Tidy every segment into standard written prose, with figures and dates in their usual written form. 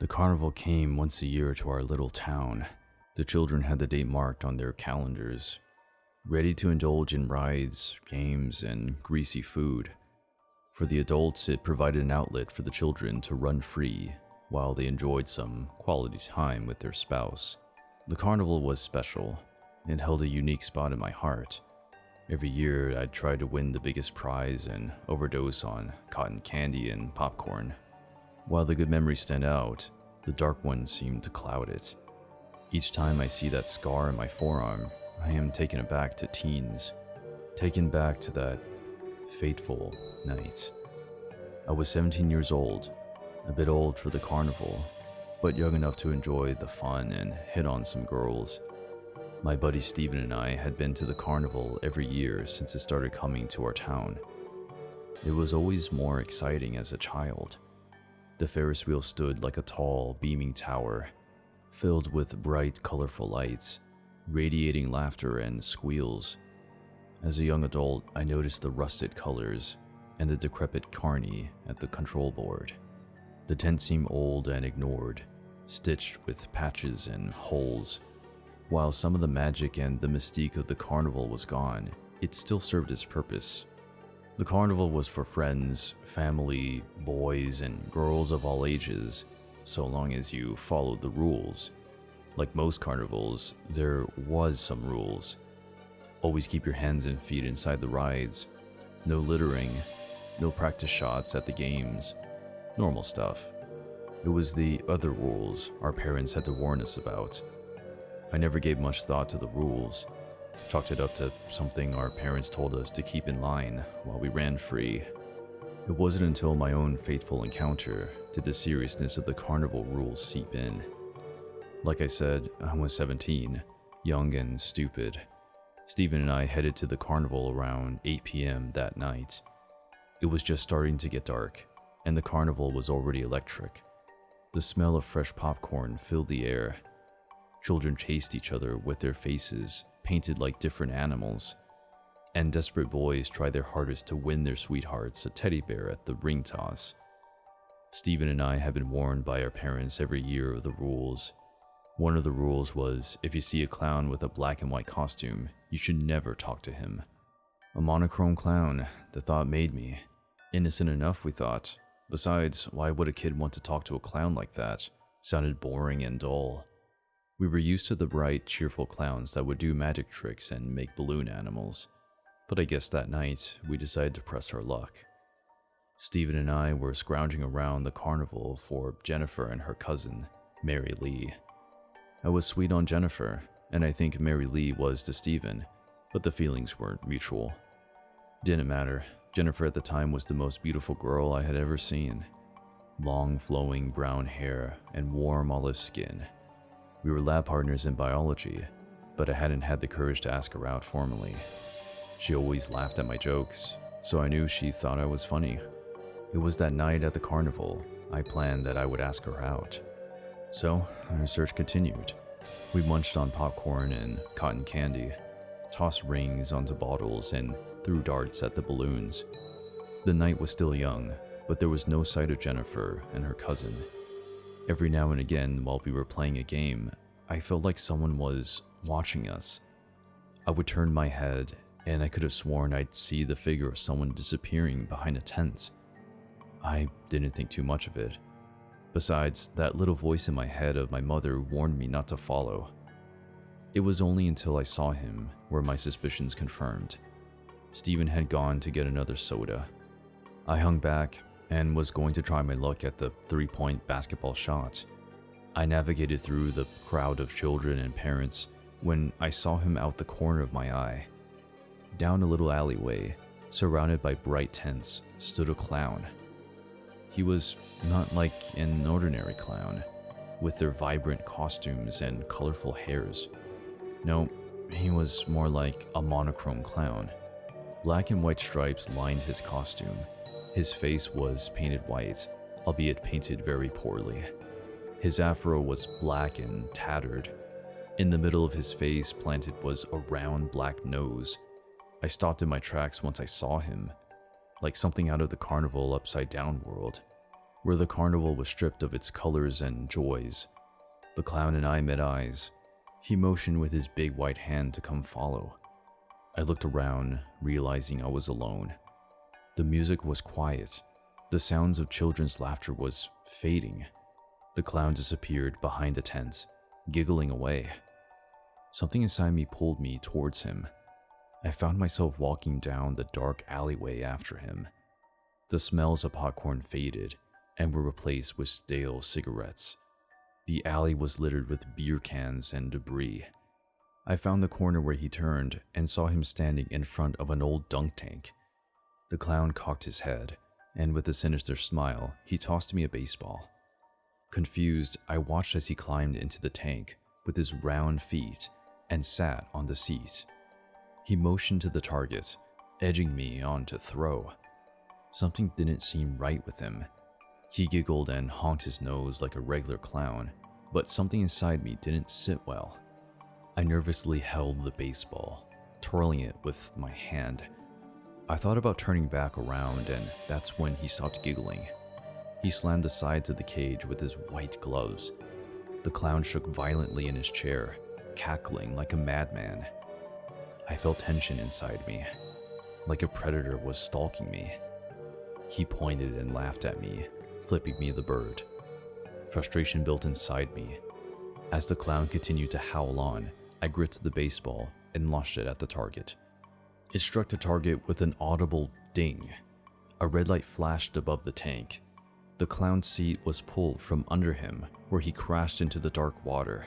The carnival came once a year to our little town. The children had the date marked on their calendars, ready to indulge in rides, games, and greasy food. For the adults, it provided an outlet for the children to run free while they enjoyed some quality time with their spouse. The carnival was special and held a unique spot in my heart. Every year, I'd try to win the biggest prize and overdose on cotton candy and popcorn. While the good memories stand out, the dark ones seem to cloud it. Each time I see that scar in my forearm, I am taken aback to teens, taken back to that fateful night. I was 17 years old, a bit old for the carnival, but young enough to enjoy the fun and hit on some girls. My buddy Steven and I had been to the carnival every year since it started coming to our town. It was always more exciting as a child. The Ferris wheel stood like a tall, beaming tower, filled with bright, colorful lights, radiating laughter and squeals. As a young adult, I noticed the rusted colors and the decrepit carny at the control board. The tent seemed old and ignored, stitched with patches and holes. While some of the magic and the mystique of the carnival was gone, it still served its purpose. The carnival was for friends, family, boys, and girls of all ages, so long as you followed the rules. Like most carnivals, there was some rules. Always keep your hands and feet inside the rides. No littering, no practice shots at the games. Normal stuff. It was the other rules our parents had to warn us about. I never gave much thought to the rules. Chalked it up to something our parents told us to keep in line while we ran free. It wasn't until my own fateful encounter did the seriousness of the carnival rules seep in. Like I said, I was 17, young and stupid. Steven and I headed to the carnival around 8 p.m. that night. It was just starting to get dark, and the carnival was already electric. The smell of fresh popcorn filled the air. Children chased each other with their faces painted like different animals, and desperate boys tried their hardest to win their sweethearts a teddy bear at the ring toss. Steven and I had been warned by our parents every year of the rules. One of the rules was, if you see a clown with a black and white costume, you should never talk to him. A monochrome clown, the thought made me. Innocent enough, we thought. Besides, why would a kid want to talk to a clown like that? Sounded boring and dull. We were used to the bright, cheerful clowns that would do magic tricks and make balloon animals. But I guess that night, we decided to press our luck. Steven and I were scrounging around the carnival for Jennifer and her cousin, Mary Lee. I was sweet on Jennifer, and I think Mary Lee was to Steven, but the feelings weren't mutual. Didn't matter. Jennifer at the time was the most beautiful girl I had ever seen. Long, flowing brown hair and warm olive skin. We were lab partners in biology, but I hadn't had the courage to ask her out formally. She always laughed at my jokes, so I knew she thought I was funny. It was that night at the carnival I planned that I would ask her out. So our search continued. We munched on popcorn and cotton candy, tossed rings onto bottles, and threw darts at the balloons. The night was still young, but there was no sight of Jennifer and her cousin. Every now and again, while we were playing a game, I felt like someone was watching us. I would turn my head, and I could have sworn I'd see the figure of someone disappearing behind a tent. I didn't think too much of it. Besides, that little voice in my head of my mother warned me not to follow. It was only until I saw him were my suspicions confirmed. Steven had gone to get another soda. I hung back and was going to try my luck at the three-point basketball shot. I navigated through the crowd of children and parents when I saw him out the corner of my eye. Down a little alleyway, surrounded by bright tents, stood a clown. He was not like an ordinary clown, with their vibrant costumes and colorful hairs. No, he was more like a monochrome clown. Black and white stripes lined his costume. His face was painted white, albeit painted very poorly. His afro was black and tattered. In the middle of his face planted was a round black nose. I stopped in my tracks once I saw him, like something out of the carnival upside down world. where the carnival was stripped of its colors and joys. The clown and I met eyes. He motioned with his big white hand to come follow. I looked around, realizing I was alone. The music was quiet. The sounds of children's laughter was fading. The clown disappeared behind the tent, giggling away. Something inside me pulled me towards him. I found myself walking down the dark alleyway after him. The smells of popcorn faded and were replaced with stale cigarettes. The alley was littered with beer cans and debris. I found the corner where he turned and saw him standing in front of an old dunk tank. The clown cocked his head, and with a sinister smile, he tossed me a baseball. Confused, I watched as he climbed into the tank with his round feet and sat on the seat. He motioned to the target, edging me on to throw. Something didn't seem right with him. He giggled and honked his nose like a regular clown, but something inside me didn't sit well. I nervously held the baseball, twirling it with my hand. I thought about turning back around, and that's when he stopped giggling. He slammed the sides of the cage with his white gloves. The clown shook violently in his chair, cackling like a madman. I felt tension inside me, like a predator was stalking me. He pointed and laughed at me, flipping me the bird. Frustration built inside me. As the clown continued to howl on, I gripped the baseball and launched it at the target. It struck the target with an audible ding. A red light flashed above the tank. The clown's seat was pulled from under him, where he crashed into the dark water.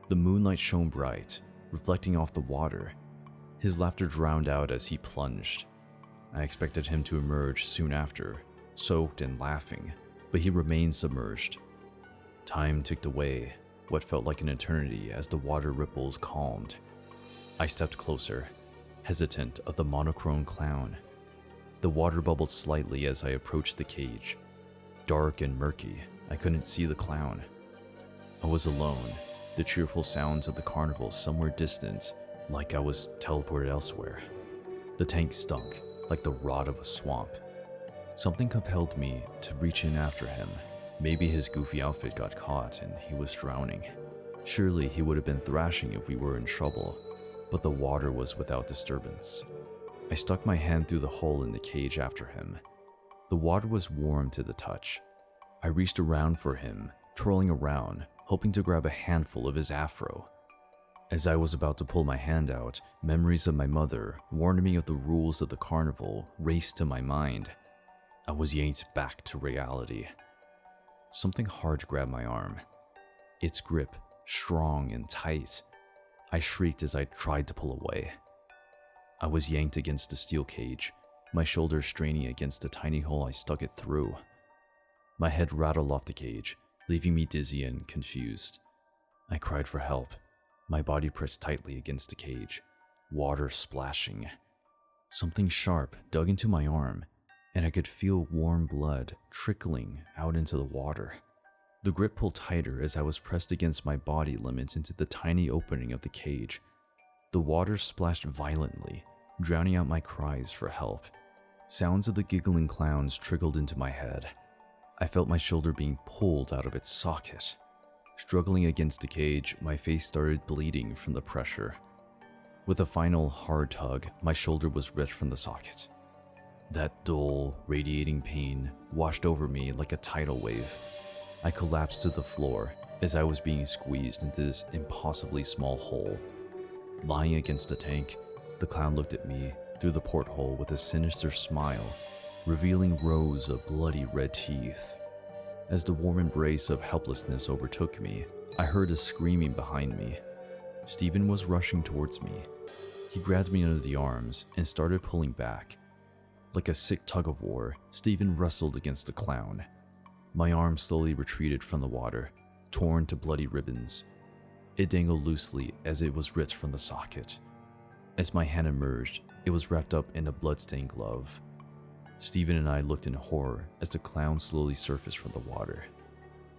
The moonlight shone bright, reflecting off the water. His laughter drowned out as he plunged. I expected him to emerge soon after, soaked and laughing, but he remained submerged. Time ticked away, what felt like an eternity as the water ripples calmed. I stepped closer, hesitant of the monochrome clown. The water bubbled slightly as I approached the cage. Dark and murky, I couldn't see the clown. I was alone, the cheerful sounds of the carnival somewhere distant, like I was teleported elsewhere. The tank stunk, like the rot of a swamp. Something compelled me to reach in after him. Maybe his goofy outfit got caught and he was drowning. Surely he would have been thrashing if we were in trouble, but the water was without disturbance. I stuck my hand through the hole in the cage after him. The water was warm to the touch. I reached around for him, twirling around, hoping to grab a handful of his afro. As I was about to pull my hand out, memories of my mother warning me of the rules of the carnival raced to my mind. I was yanked back to reality. Something hard grabbed my arm. Its grip, strong and tight. I shrieked as I tried to pull away. I was yanked against the steel cage, my shoulders straining against the tiny hole I stuck it through. My head rattled off the cage, leaving me dizzy and confused. I cried for help, my body pressed tightly against the cage, water splashing. Something sharp dug into my arm, and I could feel warm blood trickling out into the water. The grip pulled tighter as I was pressed against my body limits into the tiny opening of the cage. The water splashed violently, drowning out my cries for help. Sounds of the giggling clowns trickled into my head. I felt my shoulder being pulled out of its socket. Struggling against the cage, my face started bleeding from the pressure. With a final hard tug, my shoulder was ripped from the socket. That dull, radiating pain washed over me like a tidal wave. I collapsed to the floor as I was being squeezed into this impossibly small hole. Lying against the tank, the clown looked at me through the porthole with a sinister smile, revealing rows of bloody red teeth. As the warm embrace of helplessness overtook me, I heard a screaming behind me. Stephen was rushing towards me. He grabbed me under the arms and started pulling back. Like a sick tug-of-war, Stephen wrestled against the clown. My arm slowly retreated from the water, torn to bloody ribbons. It dangled loosely as it was ripped from the socket. As my hand emerged, it was wrapped up in a blood-stained glove. Stephen and I looked in horror as the clown slowly surfaced from the water.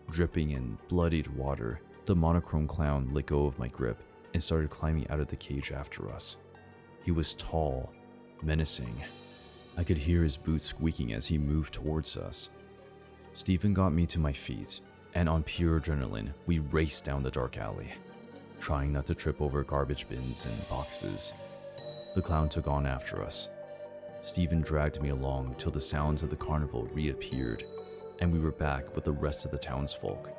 Dripping in bloodied water, the monochrome clown let go of my grip and started climbing out of the cage after us. He was tall, menacing. I could hear his boots squeaking as he moved towards us. Stephen got me to my feet, and on pure adrenaline, we raced down the dark alley, trying not to trip over garbage bins and boxes. The clown took on after us. Stephen dragged me along till the sounds of the carnival reappeared, and we were back with the rest of the townsfolk.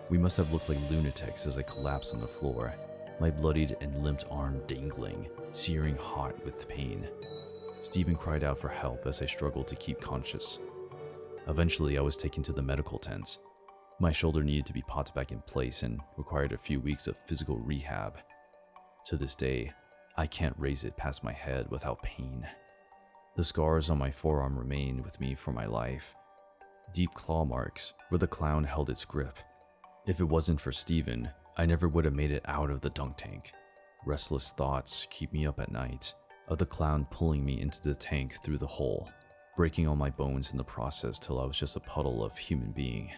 We must have looked like lunatics as I collapsed on the floor, my bloodied and limped arm dangling, searing hot with pain. Stephen cried out for help as I struggled to keep conscious. Eventually, I was taken to the medical tent. My shoulder needed to be popped back in place and required a few weeks of physical rehab. To this day, I can't raise it past my head without pain. The scars on my forearm remain with me for my life. Deep claw marks where the clown held its grip. If it wasn't for Stephen, I never would have made it out of the dunk tank. Restless thoughts keep me up at night, of the clown pulling me into the tank through the hole, breaking all my bones in the process till I was just a puddle of human being.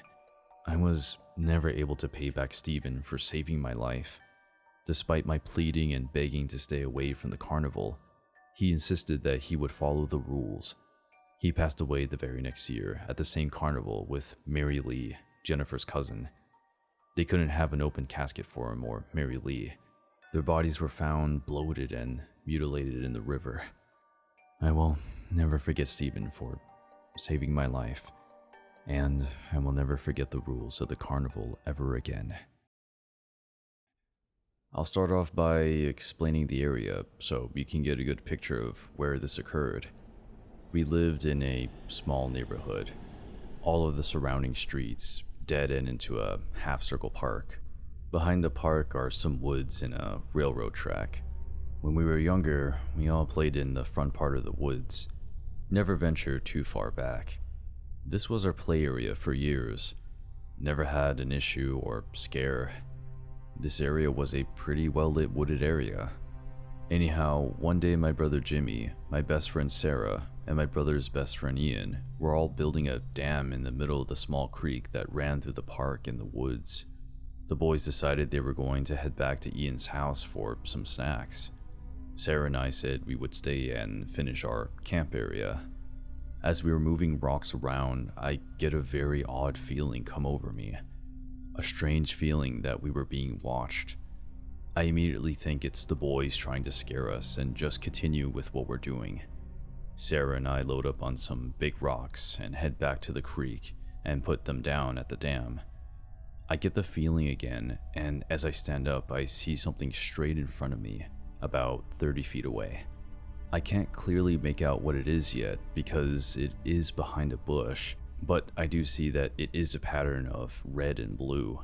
I was never able to pay back Stephen for saving my life. Despite my pleading and begging to stay away from the carnival, he insisted that he would follow the rules. He passed away the very next year at the same carnival with Mary Lee, Jennifer's cousin. They couldn't have an open casket for him or Mary Lee. Their bodies were found bloated and mutilated in the river. I will never forget Stephen for saving my life, and I will never forget the rules of the carnival ever again. I'll start off by explaining the area so you can get a good picture of where this occurred. We lived in a small neighborhood. All of the surrounding streets dead end into a half-circle park. Behind the park are some woods and a railroad track. When we were younger, we all played in the front part of the woods, never ventured too far back. This was our play area for years. Never had an issue or scare. This area was a pretty well-lit wooded area. Anyhow, one day my brother Jimmy, my best friend Sarah, and my brother's best friend Ian were all building a dam in the middle of the small creek that ran through the park and the woods. The boys decided they were going to head back to Ian's house for some snacks. Sarah and I said we would stay and finish our camp area. As we were moving rocks around, I get a very odd feeling come over me. A strange feeling that we were being watched. I immediately think it's the boys trying to scare us and just continue with what we're doing. Sarah and I load up on some big rocks and head back to the creek and put them down at the dam. I get the feeling again, and as I stand up, I see something straight in front of me, about 30 feet away. I can't clearly make out what it is yet because it is behind a bush, but I do see that it is a pattern of red and blue.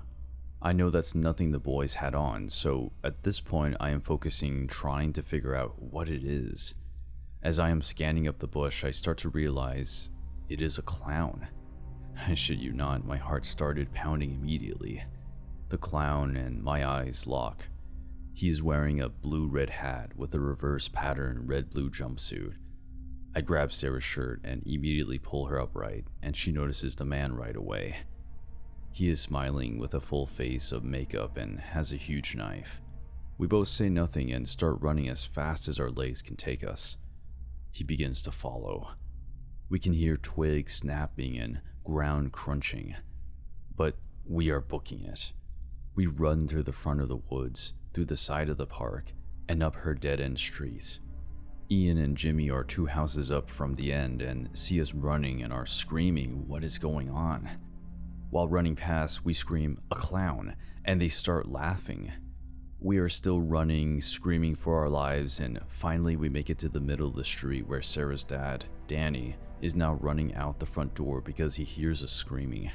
I know that's nothing the boys had on, so at this point I am focusing trying to figure out what it is. As I am scanning up the bush, I start to realize it is a clown. I shit you not, my heart started pounding immediately. The clown and my eyes lock. He is wearing a blue-red hat with a reverse pattern red-blue jumpsuit. I grab Sarah's shirt and immediately pull her upright, and she notices the man right away. He is smiling with a full face of makeup and has a huge knife. We both say nothing and start running as fast as our legs can take us. He begins to follow. We can hear twigs snapping and ground crunching, but we are booking it. We run through the front of the woods, through the side of the park, and up her dead-end street. Ian and Jimmy are 2 houses up from the end and see us running and are screaming what is going on. While running past, we scream, "A clown," and they start laughing. We are still running, screaming for our lives, and finally we make it to the middle of the street where Sarah's dad, Danny, is now running out the front door because he hears us screaming.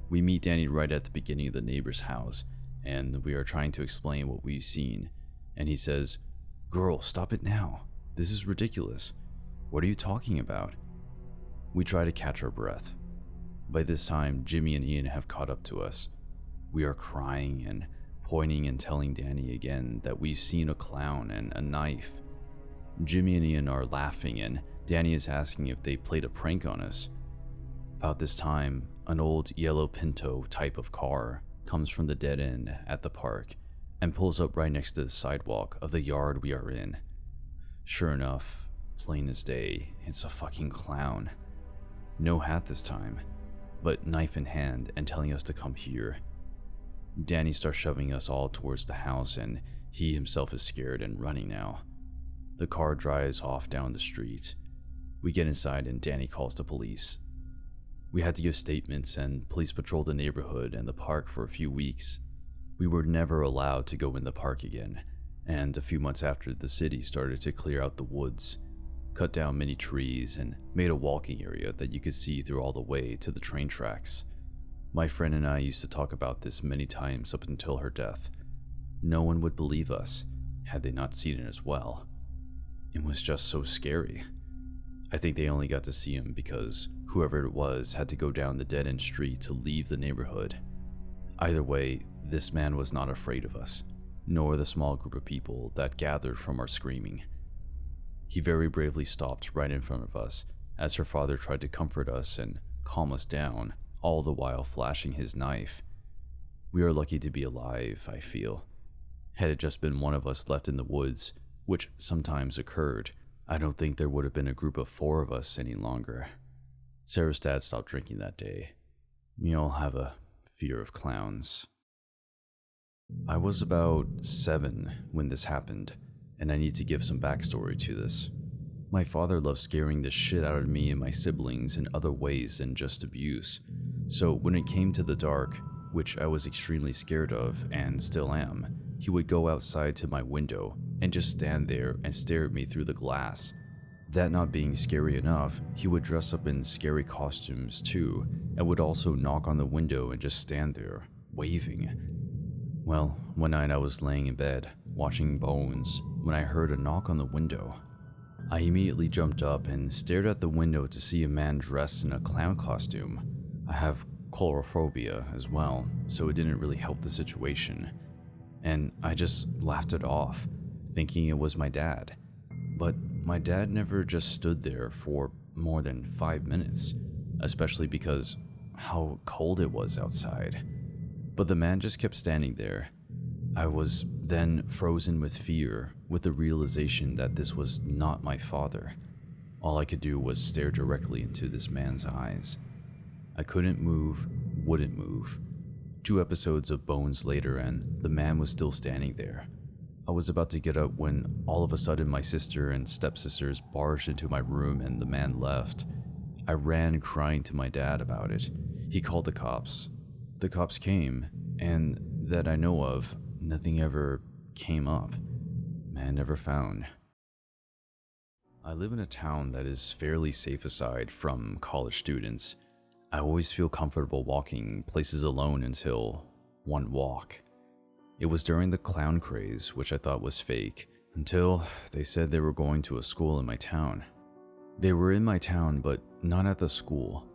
We meet Danny right at the beginning of the neighbor's house, and we are trying to explain what we've seen, and he says, "Girl, stop it now. This is ridiculous. What are you talking about?" We try to catch our breath. By this time, Jimmy and Ian have caught up to us. We are crying and pointing and telling Danny again that we've seen a clown and a knife. Jimmy and Ian are laughing, and Danny is asking if they played a prank on us. About this time, an old yellow Pinto type of car comes from the dead end at the park and pulls up right next to the sidewalk of the yard we are in. Sure enough, plain as day, it's a fucking clown. No hat this time. but knife in hand and telling us to come here. Danny starts shoving us all towards the house, and he himself is scared and running now. The car drives off down the street. We get inside and Danny calls the police. We had to give statements, and police patrolled the neighborhood and the park for a few weeks. We were never allowed to go in the park again, and a few months after, the city started to clear out the woods, cut down many trees, and made a walking area that you could see through all the way to the train tracks. My friend and I used to talk about this many times up until her death. No one would believe us had they not seen it as well. It was just so scary. I think they only got to see him because whoever it was had to go down the dead-end street to leave the neighborhood. Either way, this man was not afraid of us, nor the small group of people that gathered from our screaming. He very bravely stopped right in front of us as her father tried to comfort us and calm us down, all the while flashing his knife. We are lucky to be alive, I feel. Had it just been one of us left in the woods, which sometimes occurred, I don't think there would have been a group of 4 of us any longer. Sarah's dad stopped drinking that day. We all have a fear of clowns. I was about 7 when this happened, and I need to give some backstory to this. My father loved scaring the shit out of me and my siblings in other ways than just abuse. So when it came to the dark, which I was extremely scared of and still am, he would go outside to my window and just stand there and stare at me through the glass. That not being scary enough, he would dress up in scary costumes too, and would also knock on the window and just stand there, waving. Well, one night I was laying in bed, watching Bones, when I heard a knock on the window. I immediately jumped up and stared at the window to see a man dressed in a clown costume. I have coulrophobia as well, so it didn't really help the situation. And I just laughed it off, thinking it was my dad. But my dad never just stood there for more than 5 minutes, especially because how cold it was outside. But the man just kept standing there. I was then frozen with fear, with the realization that this was not my father. All I could do was stare directly into this man's eyes. I couldn't move, wouldn't move. 2 episodes of Bones later, and the man was still standing there. I was about to get up when all of a sudden my sister and stepsisters barged into my room and the man left. I ran crying to my dad about it. He called the cops. The cops came, and that I know of, nothing ever came up. Man never found. I live in a town that is fairly safe aside from college students. I always feel comfortable walking places alone until one walk. It was during the clown craze, which I thought was fake, until they said they were going to a school in my town. They were in my town, but not at the school.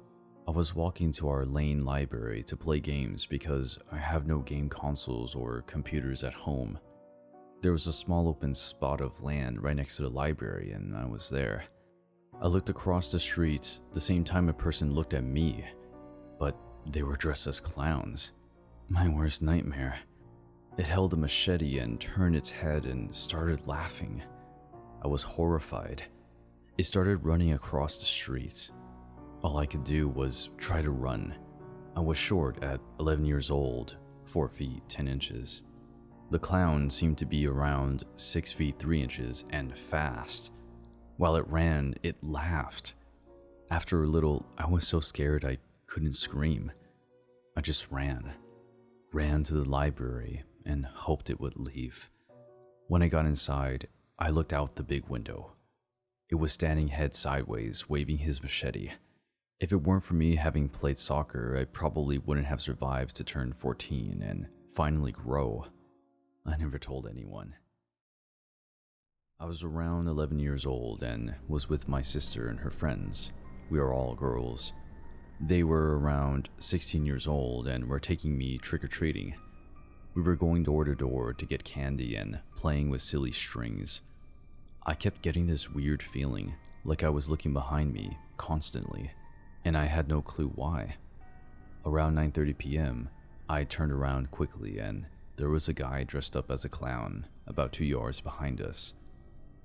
I was walking to our lane library to play games because I have no game consoles or computers at home. There was a small open spot of land right next to the library, and I was there. I looked across the street the same time a person looked at me, but they were dressed as clowns. My worst nightmare. It held a machete and turned its head and started laughing. I was horrified. It started running across the street. All I could do was try to run. I was short at 11 years old, 4 feet 10 inches. The clown seemed to be around 6 feet 3 inches and fast. While it ran, it laughed. After a little, I was so scared I couldn't scream. I just ran to the library and hoped it would leave. When I got inside, I looked out the big window. It was standing head sideways, waving his machete. If it weren't for me having played soccer, I probably wouldn't have survived to turn 14 and finally grow. I never told anyone. I was around 11 years old and was with my sister and her friends. We are all girls. They were around 16 years old and were taking me trick-or-treating. We were going door to door to get candy and playing with silly strings. I kept getting this weird feeling, like I was looking behind me constantly, and I had no clue why. Around 9:30 p.m., I turned around quickly and there was a guy dressed up as a clown about 2 yards behind us.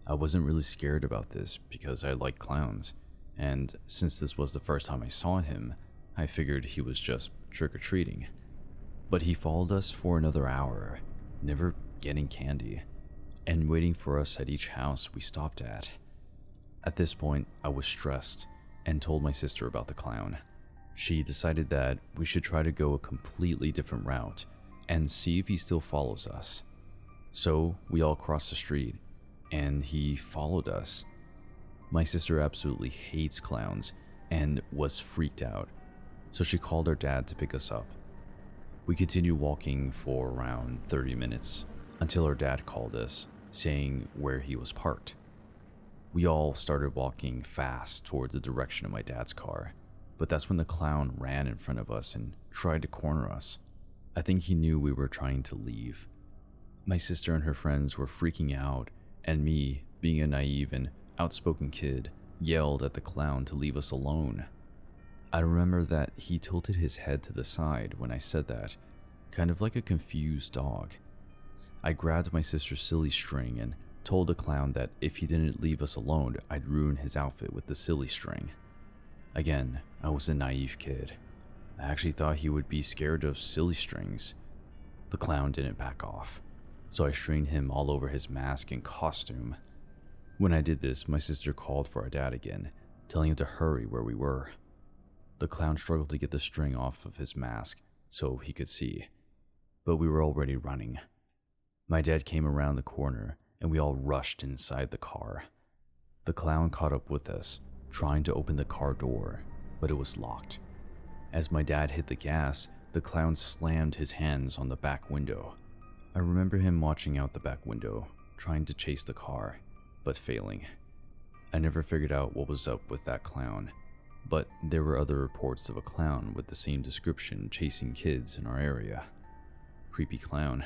I wasn't really scared about this because I like clowns, and since this was the first time I saw him, I figured he was just trick-or-treating. But he followed us for another hour, never getting candy, and waiting for us at each house we stopped at. At this point, I was stressed and told my sister about the clown. She decided that we should try to go a completely different route and see if he still follows us. So we all crossed the street, and he followed us. My sister absolutely hates clowns and was freaked out, so she called our dad to pick us up. We continued walking for around 30 minutes until our dad called us, saying where he was parked. We all started walking fast toward the direction of my dad's car, but that's when the clown ran in front of us and tried to corner us. I think he knew we were trying to leave. My sister and her friends were freaking out, and me, being a naive and outspoken kid, yelled at the clown to leave us alone. I remember that he tilted his head to the side when I said that, kind of like a confused dog. I grabbed my sister's silly string and told the clown that if he didn't leave us alone, I'd ruin his outfit with the silly string. Again, I was a naive kid. I actually thought he would be scared of silly strings. The clown didn't back off, so I stringed him all over his mask and costume. When I did this, my sister called for our dad again, telling him to hurry where we were. The clown struggled to get the string off of his mask so he could see, but we were already running. My dad came around the corner and we all rushed inside the car. The clown caught up with us, trying to open the car door, but it was locked. As my dad hit the gas, the clown slammed his hands on the back window. I remember him watching out the back window, trying to chase the car, but failing. I never figured out what was up with that clown, but there were other reports of a clown with the same description chasing kids in our area. Creepy clown.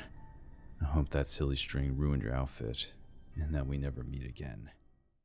I hope that silly string ruined your outfit, and that we never meet again.